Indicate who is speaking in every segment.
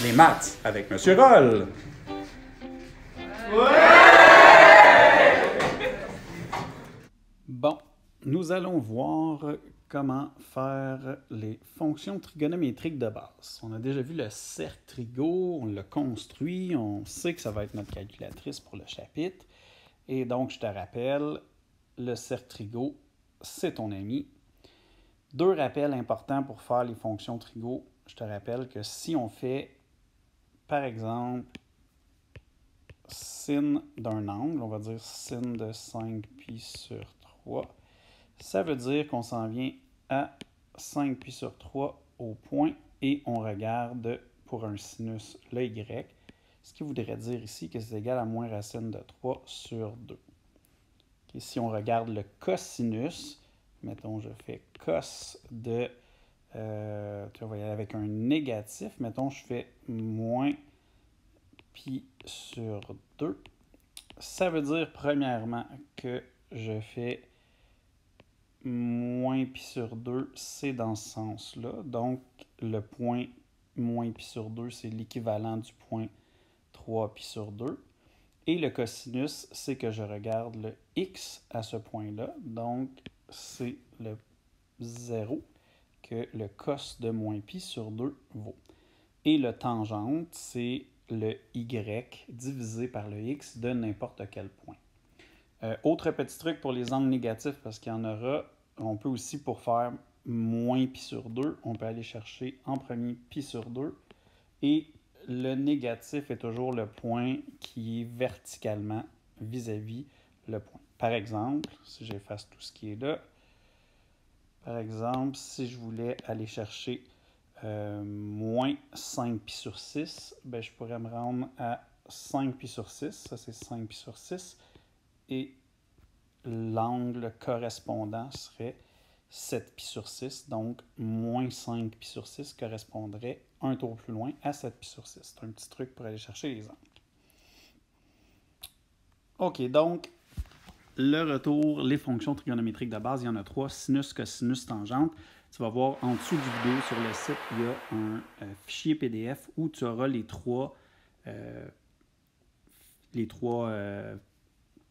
Speaker 1: Les maths avec Monsieur Roll. Bon, nous allons voir comment faire les fonctions trigonométriques de base. On a déjà vu le cercle trigo, on l'a construit, on sait que ça va être notre calculatrice pour le chapitre. Et donc, je te rappelle, le cercle trigo, c'est ton ami. Deux rappels importants pour faire les fonctions trigo. Je te rappelle que si on fait, par exemple, sin d'un angle, on va dire sin de 5π sur 3, ça veut dire qu'on s'en vient à 5π sur 3 au point et on regarde pour un sinus le y, ce qui voudrait dire ici que c'est égal à moins racine de 3 sur 2. Okay, si on regarde le cosinus, mettons je fais cos de, tu vas y aller avec un négatif, mettons je fais moins pi sur 2. Ça veut dire premièrement que je fais moins pi sur 2, c'est dans ce sens-là. Donc, le point moins pi sur 2, c'est l'équivalent du point 3π sur 2. Et le cosinus, c'est que je regarde le x à ce point-là. Donc, c'est le 0 que le cos de moins pi sur 2 vaut. Et le tangente, c'est le y divisé par le x de n'importe quel point. Autre petit truc pour les angles négatifs, parce qu'il y en aura, on peut aussi pour faire moins pi sur 2, on peut aller chercher en premier pi sur 2. Et le négatif est toujours le point qui est verticalement vis-à-vis le point. Par exemple, si j'efface tout ce qui est là, par exemple, si je voulais aller chercher moins 5π sur 6, ben, je pourrais me rendre à 5π sur 6. Ça, c'est 5π sur 6. Et l'angle correspondant serait 7π sur 6. Donc, moins 5π sur 6 correspondrait un tour plus loin à 7π sur 6. C'est un petit truc pour aller chercher les angles. OK, donc, le retour, les fonctions trigonométriques de base, il y en a trois, sinus, cosinus, tangente. Tu vas voir en dessous du vidéo sur le site, il y a un fichier PDF où tu auras les trois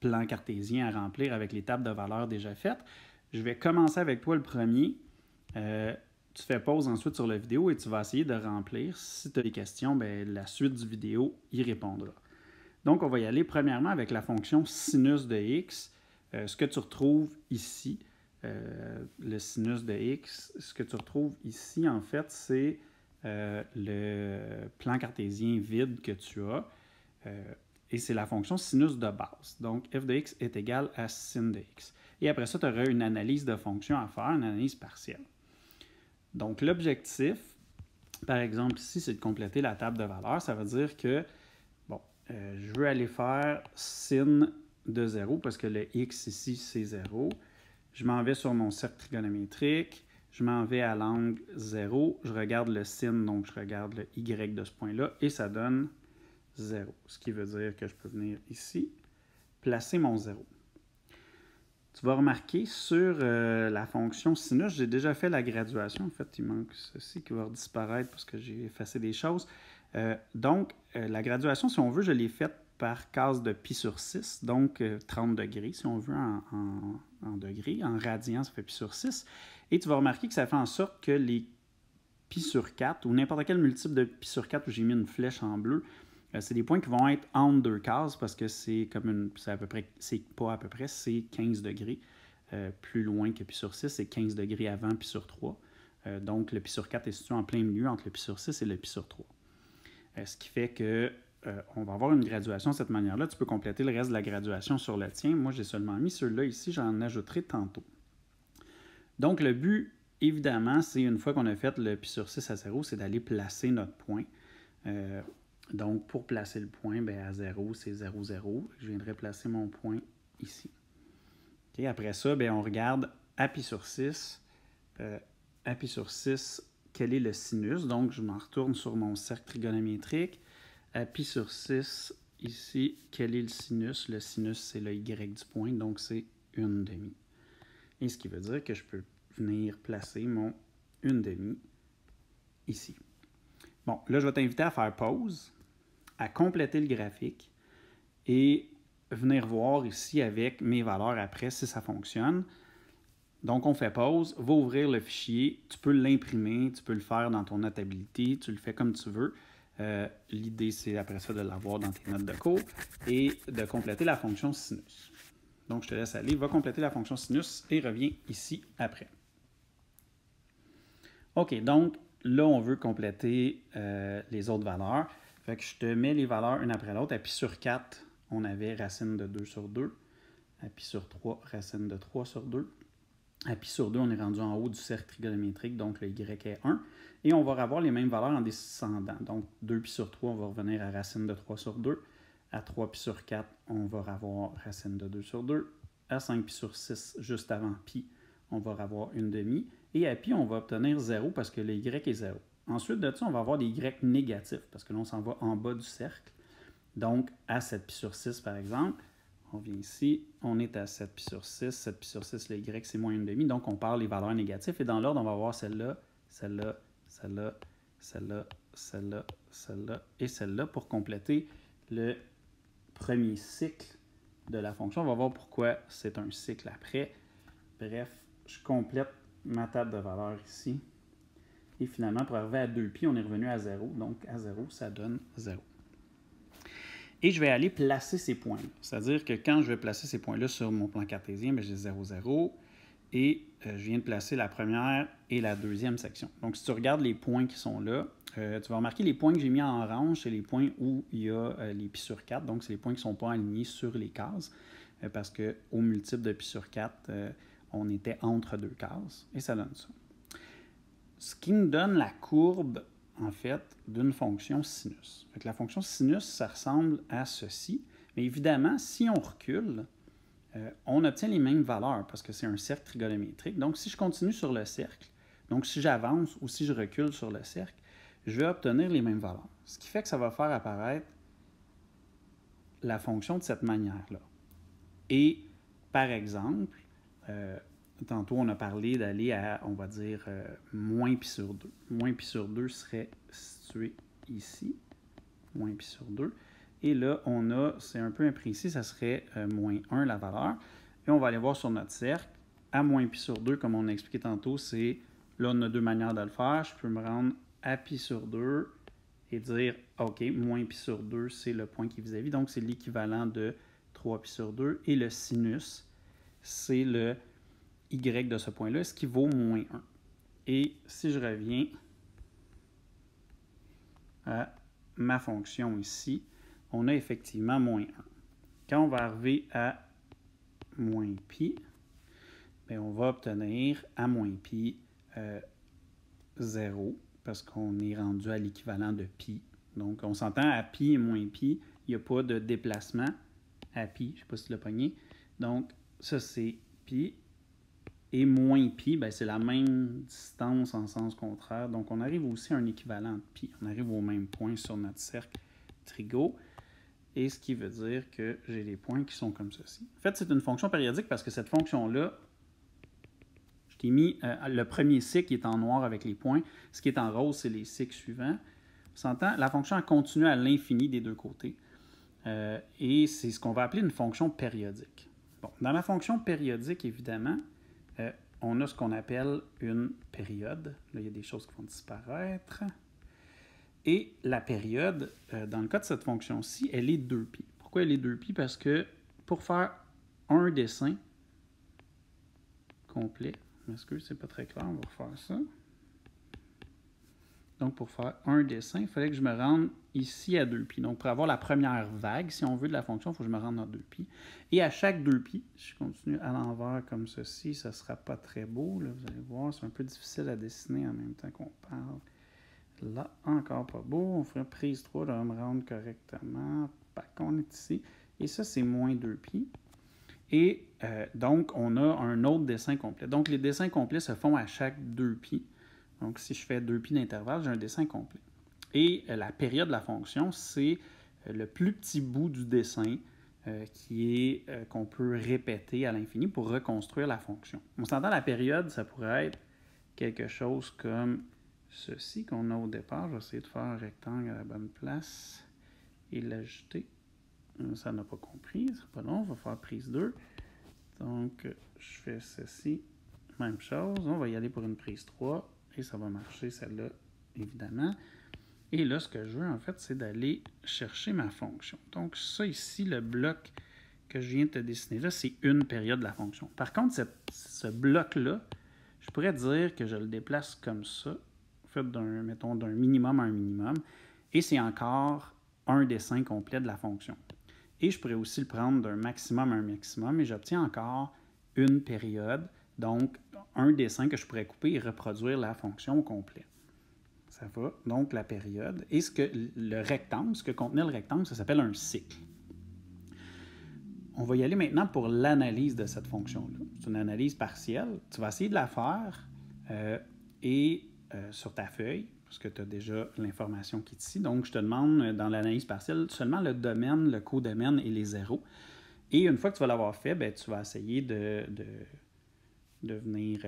Speaker 1: plans cartésiens à remplir avec les tables de valeurs déjà faites. Je vais commencer avec toi le premier. Tu fais pause ensuite sur la vidéo et tu vas essayer de remplir. Si tu as des questions, bien, la suite du vidéo y répondra. Donc, on va y aller premièrement avec la fonction sinus de x. Ce que tu retrouves ici, le sinus de x, ce que tu retrouves ici, en fait, c'est le plan cartésien vide que tu as. Et c'est la fonction sinus de base. Donc, f de x est égal à sin de x. Et après ça, tu auras une analyse de fonction à faire, une analyse partielle. Donc, l'objectif, par exemple, ici, c'est de compléter la table de valeurs. Ça veut dire que, bon, je veux aller faire sin de 0 parce que le x ici, c'est 0. Je m'en vais sur mon cercle trigonométrique. Je m'en vais à l'angle 0. Je regarde le sin, donc je regarde le y de ce point-là. Et ça donne 0. Ce qui veut dire que je peux venir ici, placer mon 0. Tu vas remarquer sur la fonction sinus, j'ai déjà fait la graduation. En fait, il manque ceci qui va disparaître parce que j'ai effacé des choses. Donc, la graduation, si on veut, je l'ai faite par case de pi sur 6, donc 30 degrés, si on veut, en degrés. En radians, ça fait pi sur 6. Et tu vas remarquer que ça fait en sorte que les pi sur 4, ou n'importe quel multiple de pi sur 4 où j'ai mis une flèche en bleu, c'est des points qui vont être entre deux cases parce que c'est comme une. C'est à peu près. C'est pas à peu près, c'est 15 degrés. Plus loin que pi sur 6, c'est 15 degrés avant pi sur 3. Donc, le pi sur 4 est situé en plein milieu entre le pi sur 6 et le pi sur 3. Ce qui fait que on va avoir une graduation de cette manière-là. Tu peux compléter le reste de la graduation sur le tien. Moi, j'ai seulement mis ceux-là ici. J'en ajouterai tantôt. Donc, le but, évidemment, c'est une fois qu'on a fait le pi sur 6 à 0, c'est d'aller placer notre point. Donc, pour placer le point, bien, à 0, c'est 0, 0. Je viendrai placer mon point ici. Okay, après ça, bien, on regarde à pi sur 6. À pi sur 6, quel est le sinus? Donc, je m'en retourne sur mon cercle trigonométrique. À pi sur 6, ici, quel est le sinus? Le sinus, c'est le y du point, donc c'est 1/2. Et ce qui veut dire que je peux venir placer mon 1/2 ici. Bon, là, je vais t'inviter à faire pause, à compléter le graphique et venir voir ici avec mes valeurs après si ça fonctionne. Donc, on fait pause, va ouvrir le fichier, tu peux l'imprimer, tu peux le faire dans ton notabilité, tu le fais comme tu veux. L'idée, c'est après ça de l'avoir dans tes notes de cours et de compléter la fonction sinus. Donc, je te laisse aller, va compléter la fonction sinus et reviens ici après. OK, donc là, on veut compléter les autres valeurs. Fait que je te mets les valeurs une après l'autre. À pi sur 4, on avait racine de 2 sur 2. À pi sur 3, racine de 3 sur 2. À pi sur 2, on est rendu en haut du cercle trigonométrique, donc le y est 1. Et on va avoir les mêmes valeurs en descendant. Donc 2 pi sur 3, on va revenir à racine de 3 sur 2. À 3 pi sur 4, on va avoir racine de 2 sur 2. À 5 pi sur 6, juste avant pi, on va avoir une demi. Et à pi, on va obtenir 0 parce que le y est 0. Ensuite de ça, on va avoir des y négatifs parce que là, on s'en va en bas du cercle. Donc, à 7 pi sur 6, par exemple, on vient ici, on est à 7 pi sur 6. 7 pi sur 6, le y, c'est moins une demi. Donc, on part les valeurs négatives. Et dans l'ordre, on va avoir celle-là, celle-là, celle-là, celle-là, celle-là, celle-là et celle-là pour compléter le premier cycle de la fonction. On va voir pourquoi c'est un cycle après. Bref, je complète ma table de valeurs ici. Et finalement, pour arriver à 2pi, on est revenu à 0. Donc, à 0, ça donne 0. Et je vais aller placer ces points. C'est-à-dire que quand je vais placer ces points-là sur mon plan cartésien, j'ai 0, 0. Et je viens de placer la première et la deuxième section. Donc, si tu regardes les points qui sont là, tu vas remarquer les points que j'ai mis en orange, c'est les points où il y a les pi sur 4. Donc, c'est les points qui ne sont pas alignés sur les cases. Parce qu'au multiple de pi sur 4, on était entre deux cases. Et ça donne ça. Ce qui nous donne la courbe, en fait, d'une fonction sinus. Fait que la fonction sinus, ça ressemble à ceci. Mais évidemment, si on recule, on obtient les mêmes valeurs parce que c'est un cercle trigonométrique. Donc, si je continue sur le cercle, donc si j'avance ou si je recule sur le cercle, je vais obtenir les mêmes valeurs. Ce qui fait que ça va faire apparaître la fonction de cette manière-là. Et, par exemple, tantôt, on a parlé d'aller à, on va dire, moins pi sur 2. Moins pi sur 2 serait situé ici. Moins pi sur 2. Et là, on a, c'est un peu imprécis, ça serait moins 1 la valeur. Et on va aller voir sur notre cercle. À moins pi sur 2, comme on a expliqué tantôt, c'est, là, on a deux manières de le faire. Je peux me rendre à pi sur 2 et dire, OK, moins pi sur 2, c'est le point qui est vis-à-vis. Donc, c'est l'équivalent de 3 pi sur 2. Et le sinus, c'est le y de ce point-là, ce qui vaut moins 1. Et si je reviens à ma fonction ici, on a effectivement moins 1. Quand on va arriver à moins pi, bien, on va obtenir à moins pi 0, parce qu'on est rendu à l'équivalent de pi. Donc, on s'entend à pi et moins pi, il n'y a pas de déplacement à pi, je ne sais pas si tu l'as pogné. Donc, ça, c'est pi. Et moins pi, c'est la même distance en sens contraire. Donc, on arrive aussi à un équivalent de pi. On arrive au même point sur notre cercle trigo. Et ce qui veut dire que j'ai des points qui sont comme ceci. En fait, c'est une fonction périodique parce que cette fonction-là, je t'ai mis le premier cycle qui est en noir avec les points. Ce qui est en rose, c'est les cycles suivants. On s'entend, la fonction elle continue à l'infini des deux côtés. Et c'est ce qu'on va appeler une fonction périodique. Bon, dans la fonction périodique, évidemment, on a ce qu'on appelle une période. Là, il y a des choses qui vont disparaître. Et la période, dans le cas de cette fonction-ci, elle est 2pi. Pourquoi elle est 2pi? Parce que pour faire un dessin complet, je m'excuse, c'est pas très clair, on va refaire ça. Donc, pour faire un dessin, il fallait que je me rende ici à 2pi. Donc, pour avoir la première vague, si on veut, de la fonction, il faut que je me rende à 2pi. Et à chaque 2pi, si je continue à l'envers comme ceci, ça ne sera pas très beau. Là, vous allez voir, c'est un peu difficile à dessiner en même temps qu'on parle. Là, encore pas beau. On ferait prise 3, je vais me rendre correctement. On est ici. Et ça, c'est moins 2pi. Et donc, on a un autre dessin complet. Donc, les dessins complets se font à chaque 2pi. Donc, si je fais 2pi d'intervalle, j'ai un dessin complet. Et la période de la fonction, c'est le plus petit bout du dessin qu'on peut répéter à l'infini pour reconstruire la fonction. On s'entend, la période, ça pourrait être quelque chose comme ceci qu'on a au départ. Je vais essayer de faire un rectangle à la bonne place et l'ajouter. Ça n'a pas compris, c'est pas long. On va faire prise 2. Donc, je fais ceci. Même chose. On va y aller pour une prise 3 et ça va marcher celle-là, évidemment. Et là, ce que je veux, en fait, c'est d'aller chercher ma fonction. Donc, ça ici, le bloc que je viens de te dessiner là, c'est une période de la fonction. Par contre, ce bloc-là, je pourrais dire que je le déplace comme ça, fait mettons, d'un minimum à un minimum, et c'est encore un dessin complet de la fonction. Et je pourrais aussi le prendre d'un maximum à un maximum, et j'obtiens encore une période, donc un dessin que je pourrais couper et reproduire la fonction au complet. Ça va, donc la période. Et ce que contenait le rectangle, ça s'appelle un cycle. On va y aller maintenant pour l'analyse de cette fonction-là. C'est une analyse partielle. Tu vas essayer de la faire sur ta feuille, parce que tu as déjà l'information qui est ici. Donc, je te demande dans l'analyse partielle seulement le domaine, le codomaine et les zéros. Et une fois que tu vas l'avoir fait, bien, tu vas essayer de venir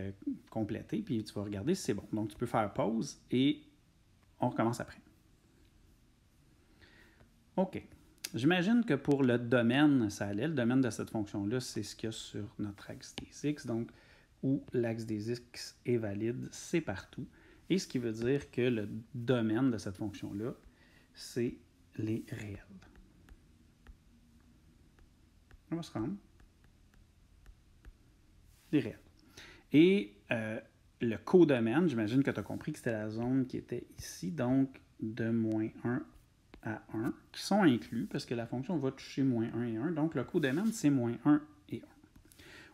Speaker 1: compléter, puis tu vas regarder si c'est bon. Donc, tu peux faire pause et on recommence après. OK. J'imagine que pour le domaine, ça allait. Le domaine de cette fonction-là, c'est ce qu'il y a sur notre axe des x. Donc, où l'axe des x est valide, c'est partout. Et ce qui veut dire que le domaine de cette fonction-là, c'est les réels. On va se rendre. Les réels. Et le codomaine, j'imagine que tu as compris que c'était la zone qui était ici, donc de moins 1 à 1, qui sont inclus, parce que la fonction va toucher moins 1 et 1. Donc, le codomaine, c'est moins 1 et 1.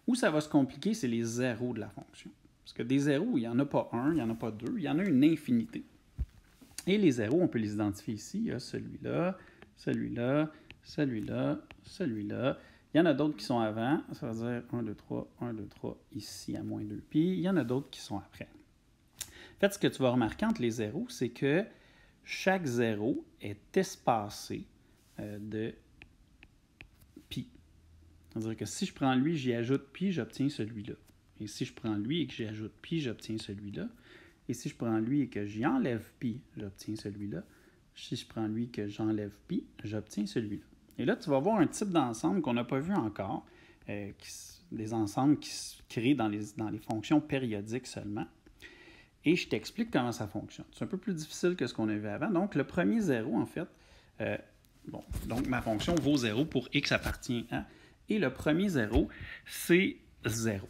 Speaker 1: Où ça va se compliquer, c'est les zéros de la fonction. Parce que des zéros, il n'y en a pas un, il n'y en a pas deux, il y en a une infinité. Et les zéros, on peut les identifier ici. Il y a celui-là, celui-là, celui-là, celui-là. Il y en a d'autres qui sont avant, ça veut dire 1, 2, 3, 1, 2, 3, ici à moins 2 pi. Il y en a d'autres qui sont après. En fait, ce que tu vas remarquer entre les zéros, c'est que chaque zéro est espacé de pi. C'est-à-dire que si je prends lui, j'y ajoute pi, j'obtiens celui-là. Et si je prends lui et que j'y ajoute pi, j'obtiens celui-là. Et si je prends lui et que j'y enlève pi, j'obtiens celui-là. Si je prends lui et que j'enlève pi, j'obtiens celui-là. Et là, tu vas voir un type d'ensemble qu'on n'a pas vu encore, des ensembles qui se créent dans les fonctions périodiques seulement. Et je t'explique comment ça fonctionne. C'est un peu plus difficile que ce qu'on a vu avant. Donc, le premier zéro, en fait, donc ma fonction vaut 0 pour x appartient à. Et le premier zéro, c'est 0.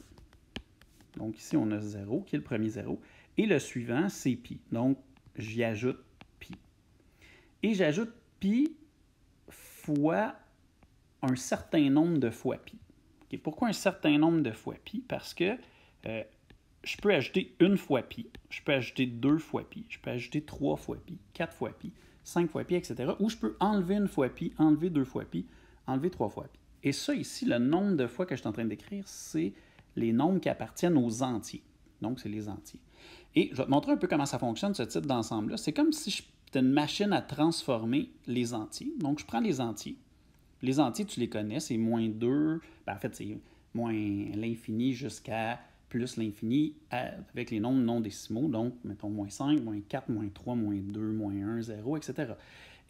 Speaker 1: Donc, ici, on a 0, qui est le premier zéro. Et le suivant, c'est pi. Donc, j'y ajoute pi. Et j'ajoute pi fois un certain nombre de fois pi. Okay. Pourquoi un certain nombre de fois pi? Parce que je peux ajouter une fois pi, je peux ajouter 2 fois pi, je peux ajouter 3 fois pi, 4 fois pi, 5 fois pi, etc. Ou je peux enlever une fois pi, enlever 2 fois pi, enlever 3 fois pi. Et ça ici, le nombre de fois que je suis en train d'écrire, c'est les nombres qui appartiennent aux entiers. Donc, c'est les entiers. Et je vais te montrer un peu comment ça fonctionne, ce type d'ensemble-là. C'est comme si j'étais une machine à transformer les entiers. Donc, je prends les entiers. Les entiers, tu les connais, c'est moins 2. Ben, en fait, c'est moins l'infini jusqu'à plus l'infini avec les nombres non décimaux. Donc, mettons, moins 5, moins 4, moins 3, moins 2, moins 1, 0, etc.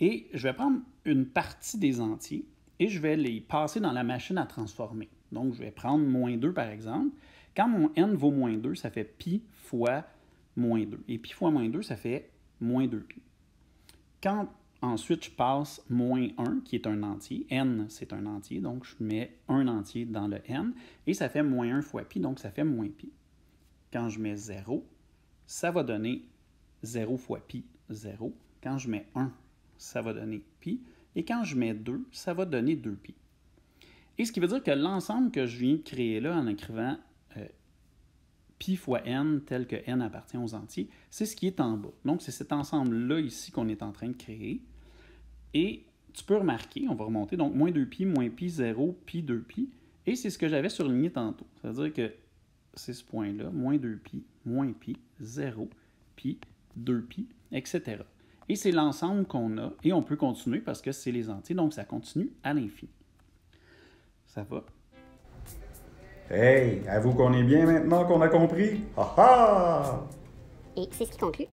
Speaker 1: Et je vais prendre une partie des entiers et je vais les passer dans la machine à transformer. Donc, je vais prendre moins 2, par exemple. Quand mon n vaut moins 2, ça fait pi fois moins 2. Et pi fois moins 2, ça fait moins 2pi. Quand ensuite je passe moins 1, qui est un entier, n c'est un entier, donc je mets un entier dans le n, et ça fait moins 1 fois pi, donc ça fait moins pi. Quand je mets 0, ça va donner 0 fois pi, 0. Quand je mets 1, ça va donner pi. Et quand je mets 2, ça va donner 2pi. Et ce qui veut dire que l'ensemble que je viens de créer là en écrivant pi fois n tel que n appartient aux entiers, c'est ce qui est en bas. Donc, c'est cet ensemble-là ici qu'on est en train de créer. Et tu peux remarquer, on va remonter, donc moins 2pi, moins pi, 0, pi, 2pi. Et c'est ce que j'avais surligné tantôt. Ça veut dire que c'est ce point-là, moins 2pi, moins pi, 0, pi, 2pi, etc. Et c'est l'ensemble qu'on a. Et on peut continuer parce que c'est les entiers, donc ça continue à l'infini. Ça va?
Speaker 2: Hey, avoue qu'on est bien maintenant qu'on a compris. Ha ha!
Speaker 3: Et c'est ce qui conclut